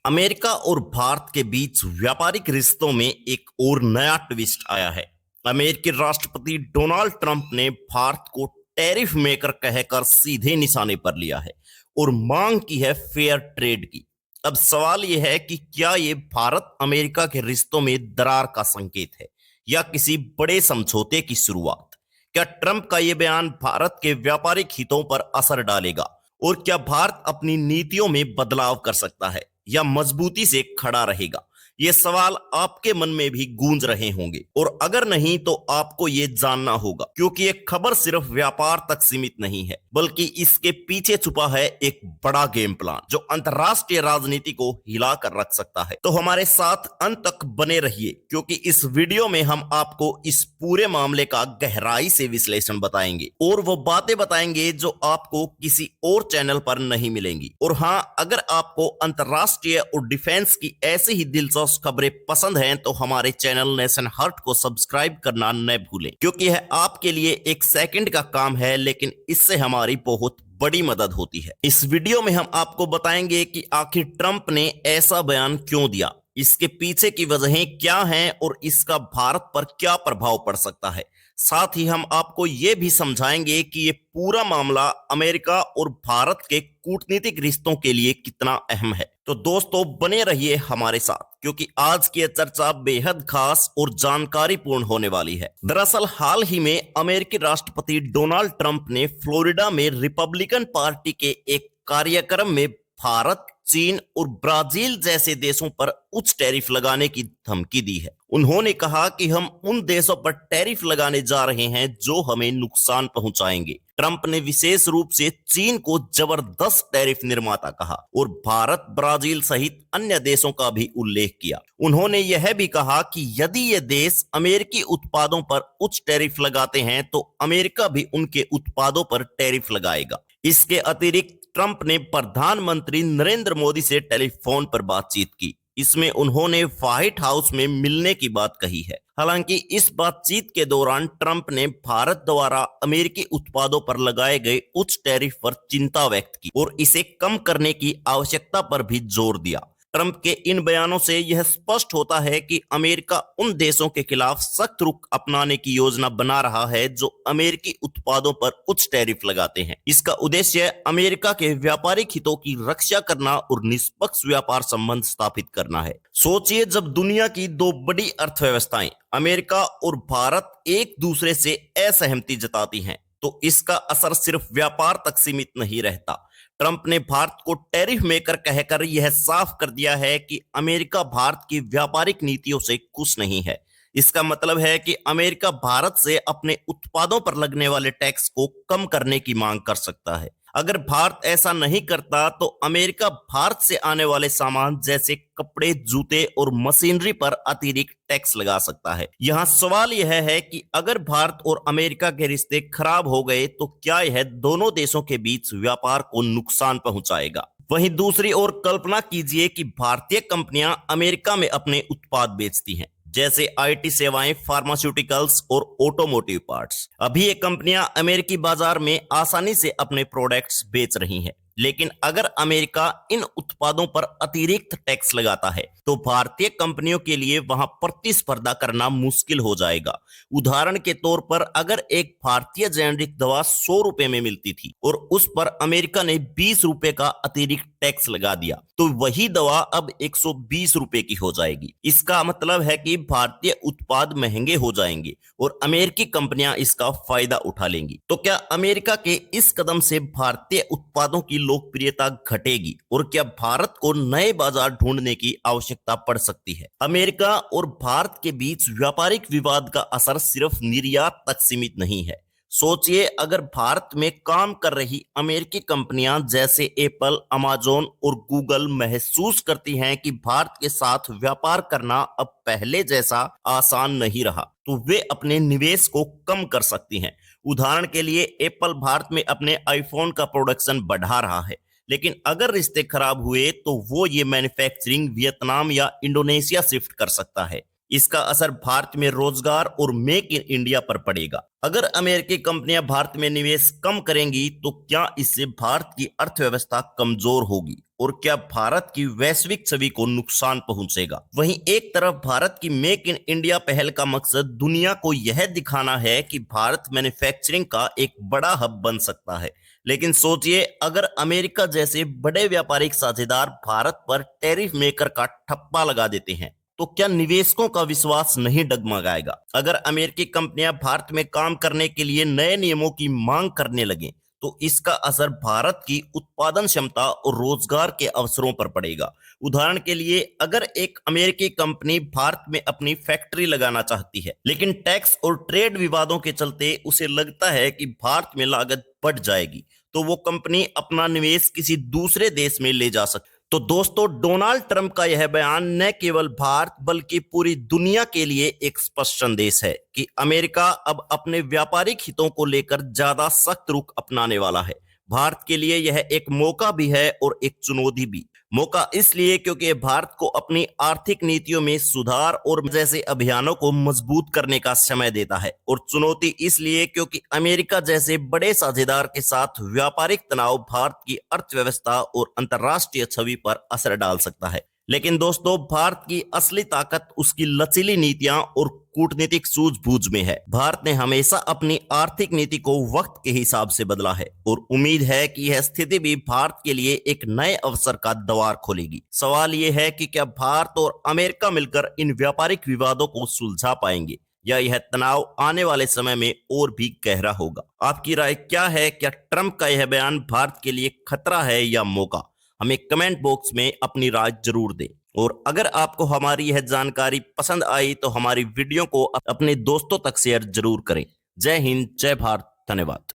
America और भारत के बीच व्यापारिक रिश्तों में एक और नया ट्विस्ट आया है। अमेरिकी राष्ट्रपति डोनाल्ड ट्रंप ने भारत को टैरिफ मेकर कहकर सीधे निशाने पर लिया है और मांग की है फेयर ट्रेड की। अब सवाल यह है कि क्या ये भारत अमेरिका के रिश्तों में दरार का संकेत है या किसी बड़े समझौते की शुरुआत? क्या ट्रंप का यह बयान भारत के व्यापारिक हितों पर असर डालेगा और क्या भारत अपनी नीतियों में बदलाव कर सकता है या मजबूती से खड़ा रहेगा? ये सवाल आपके मन में भी गूंज रहे होंगे और अगर नहीं तो आपको ये जानना होगा, क्योंकि ये खबर सिर्फ व्यापार तक सीमित नहीं है बल्कि इसके पीछे छुपा है एक बड़ा गेम प्लान जो अंतरराष्ट्रीय राजनीति को हिला कर रख सकता है। तो हमारे साथ अंत तक बने रहिए, क्योंकि इस वीडियो में हम आपको इस पूरे मामले का गहराई से विश्लेषण बताएंगे और वो बातें बताएंगे जो आपको किसी और चैनल पर नहीं मिलेंगी। और हाँ, अगर आपको अंतरराष्ट्रीय और डिफेंस की ऐसी ही दिलचस्प खबरें पसंद हैं तो हमारे चैनल नेशन हर्ट को सब्सक्राइब करना न भूलें, क्योंकि यह आपके लिए एक सेकंड का काम है लेकिन इससे हमारी बहुत बड़ी मदद होती है। इस वीडियो में हम आपको बताएंगे कि आखिर ट्रंप ने ऐसा बयान क्यों दिया, इसके पीछे की वजहें क्या हैं और इसका भारत पर क्या प्रभाव पड़ सकता है। साथ ही हम आपको ये भी समझाएंगे कि ये पूरा मामला अमेरिका और भारत के कूटनीतिक रिश्तों के लिए कितना अहम है। तो दोस्तों बने रहिए हमारे साथ, क्योंकि आज की चर्चा बेहद खास और जानकारीपूर्ण होने वाली है। दरअसल हाल ही में अमेरिकी राष्ट्रपति डोनाल्ड ट्रंप ने फ्लोरिडा में रिपब्लिकन पार्टी के एक कार्यक्रम में भारत, चीन और ब्राजील जैसे देशों पर उच्च टैरिफ लगाने की धमकी दी है। उन्होंने कहा कि हम उन देशों पर टैरिफ लगाने जा रहे हैं जो हमें नुकसान पहुंचाएंगे। ट्रंप ने विशेष रूप से चीन को जबरदस्त टैरिफ निर्माता कहा और भारत, ब्राजील सहित अन्य देशों का भी उल्लेख किया। उन्होंने यह भी कहा कि यदि ये देश अमेरिकी उत्पादों पर उच्च टैरिफ लगाते हैं तो अमेरिका भी उनके उत्पादों पर टैरिफ लगाएगा। इसके अतिरिक्त ट्रंप ने प्रधानमंत्री नरेंद्र मोदी से टेलीफोन पर बातचीत की। इसमें उन्होंने व्हाइट हाउस में मिलने की बात कही है। हालांकि इस बातचीत के दौरान ट्रंप ने भारत द्वारा अमेरिकी उत्पादों पर लगाए गए उच्च टैरिफ पर चिंता व्यक्त की और इसे कम करने की आवश्यकता पर भी जोर दिया। ट्रंप के इन बयानों से यह स्पष्ट होता है कि अमेरिका उन देशों के खिलाफ सख्त रुख अपनाने की योजना बना रहा है जो अमेरिकी उत्पादों पर उच्च टैरिफ लगाते हैं। इसका उद्देश्य अमेरिका के व्यापारिक हितों की रक्षा करना और निष्पक्ष व्यापार संबंध स्थापित करना है। सोचिए, जब दुनिया की दो बड़ी अर्थव्यवस्थाएं अमेरिका और भारत एक दूसरे से असहमति जताती हैं तो इसका असर सिर्फ व्यापार तक सीमित नहीं रहता। ट्रंप ने भारत को टैरिफ मेकर कहकर यह साफ कर दिया है कि अमेरिका भारत की व्यापारिक नीतियों से खुश नहीं है। इसका मतलब है कि अमेरिका भारत से अपने उत्पादों पर लगने वाले टैक्स को कम करने की मांग कर सकता है। अगर भारत ऐसा नहीं करता तो अमेरिका भारत से आने वाले सामान जैसे कपड़े, जूते और मशीनरी पर अतिरिक्त टैक्स लगा सकता है। यहाँ सवाल यह है कि अगर भारत और अमेरिका के रिश्ते खराब हो गए तो क्या यह दोनों देशों के बीच व्यापार को नुकसान पहुंचाएगा? वहीं दूसरी ओर कल्पना कीजिए कि भारतीय कंपनियां अमेरिका में अपने उत्पाद बेचती हैं, जैसे आईटी सेवाएं, फार्मास्यूटिकल्स और ऑटोमोटिव पार्ट्स। अभी ये कंपनियां अमेरिकी बाजार में आसानी से अपने प्रोडक्ट्स बेच रही हैं, लेकिन अगर अमेरिका इन उत्पादों पर अतिरिक्त टैक्स लगाता है तो भारतीय कंपनियों के लिए वहां प्रतिस्पर्धा करना मुश्किल हो जाएगा। उदाहरण के तौर पर अगर एक भारतीय जेनेरिक दवा 100 रुपए में मिलती थी और उस पर अमेरिका ने 20 रुपए का अतिरिक्त टैक्स लगा दिया तो वही दवा अब 120 रुपए की हो जाएगी। इसका मतलब है कि भारतीय उत्पाद महंगे हो जाएंगे और अमेरिकी कंपनियां इसका फायदा उठा लेंगी। तो क्या अमेरिका के इस कदम से भारतीय उत्पादों की लोकप्रियता घटेगी और क्या भारत को नए बाजार ढूंढने की आवश्यकता पड़ सकती है? अमेरिका और भारत के बीच व्यापारिक विवाद का असर सिर्फ निर्यात तक सीमित नहीं है। सोचिए, अगर भारत में काम कर रही अमेरिकी कंपनियां जैसे एप्पल, अमेज़न और गूगल महसूस करती हैं कि भारत के साथ व्यापार करना अब पहले जैसा आसान नहीं रहा, तो वे अपने निवेश को कम कर सकती हैं। उदाहरण के लिए एप्पल भारत में अपने आईफोन का प्रोडक्शन बढ़ा रहा है, लेकिन अगर रिश्ते खराब हुए तो वो ये मैन्युफैक्चरिंग वियतनाम या इंडोनेशिया शिफ्ट कर सकता है। इसका असर भारत में रोजगार और मेक इन इंडिया पर पड़ेगा। अगर अमेरिकी कंपनियां भारत में निवेश कम करेंगी तो क्या इससे भारत की अर्थव्यवस्था कमजोर होगी और क्या भारत की वैश्विक छवि को नुकसान पहुंचेगा? वहीं एक तरफ भारत की मेक इन इंडिया पहल का मकसद दुनिया को यह दिखाना है कि भारत मैन्युफैक्चरिंग का एक बड़ा हब बन सकता है। लेकिन सोचिए, अगर अमेरिका जैसे बड़े व्यापारिक साझेदार भारत पर टैरिफ मेकर का ठप्पा लगा देते हैं तो क्या निवेशकों का विश्वास नहीं डगमगाएगा? अगर अमेरिकी कंपनियां भारत में काम करने के लिए नए नियमों की मांग करने लगें तो इसका असर भारत की उत्पादन क्षमता और रोजगार के अवसरों पर पड़ेगा। उदाहरण के लिए, अगर एक अमेरिकी कंपनी भारत में अपनी फैक्ट्री लगाना चाहती है लेकिन टैक्स और ट्रेड विवादों के चलते उसे लगता है कि भारत में लागत बढ़ जाएगी तो वो कंपनी अपना निवेश किसी दूसरे देश में ले जा सकती है। तो दोस्तों, डोनाल्ड ट्रंप का यह बयान न केवल भारत बल्कि पूरी दुनिया के लिए एक स्पष्ट संदेश है कि अमेरिका अब अपने व्यापारिक हितों को लेकर ज्यादा सख्त रुख अपनाने वाला है। भारत के लिए यह एक मौका भी है और एक चुनौती भी। मौका इसलिए क्योंकि भारत को अपनी आर्थिक नीतियों में सुधार और जैसे अभियानों को मजबूत करने का समय देता है, और चुनौती इसलिए क्योंकि अमेरिका जैसे बड़े साझेदार के साथ व्यापारिक तनाव भारत की अर्थव्यवस्था और अंतर्राष्ट्रीय छवि पर असर डाल सकता है। लेकिन दोस्तों, भारत की असली ताकत उसकी लचीली नीतियां और कूटनीतिक सूझबूझ में है। भारत ने हमेशा अपनी आर्थिक नीति को वक्त के हिसाब से बदला है और उम्मीद है कि यह स्थिति भी भारत के लिए एक नए अवसर का द्वार खोलेगी। सवाल यह है कि क्या भारत और अमेरिका मिलकर इन व्यापारिक विवादों को सुलझा पाएंगे या यह तनाव आने वाले समय में और भी गहरा होगा? आपकी राय क्या है? क्या ट्रंप का यह बयान भारत के लिए खतरा है या मौका? हमें कमेंट बॉक्स में अपनी राय जरूर दें। और अगर आपको हमारी यह जानकारी पसंद आई तो हमारी वीडियो को अपने दोस्तों तक शेयर जरूर करें। जय हिंद, जय भारत, धन्यवाद।